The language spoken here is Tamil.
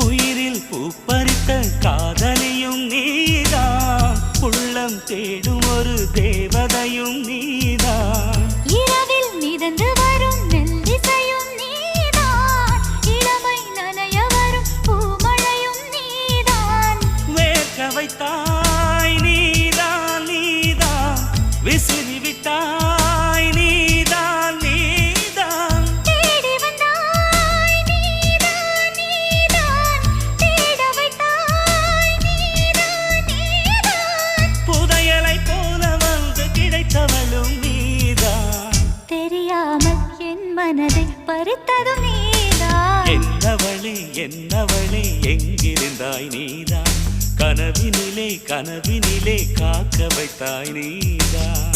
உயிரில் பூப்பறித்த காதலியும் நீதான், உள்ளம் தேடும் ஒரு தேவதையும் நீதான். இரவில் மிதந்து வரும் மெல்லிசையும் நீதான், இளமை நனைய வரும் பூமழையும் நீதான். வேர்க்க வைத்தாய் நீதான் நீதான், விசிறி விட்டாய் நீதான் நீதான். தேடி வந்தாய் நீதான் நீதான், தேட வைத்தாய் நீதான் நீதான். புதையலை போல வந்து கிடைத்தவளும் நீதான். தெரியாமல் என் மனதை பறித்ததும் நீதான். என்னவளே என்னவளே எங்கிருந்தாய் நீதான், கனவினிலே கனவினிலே காக்க வைத்தாய் நீதான்.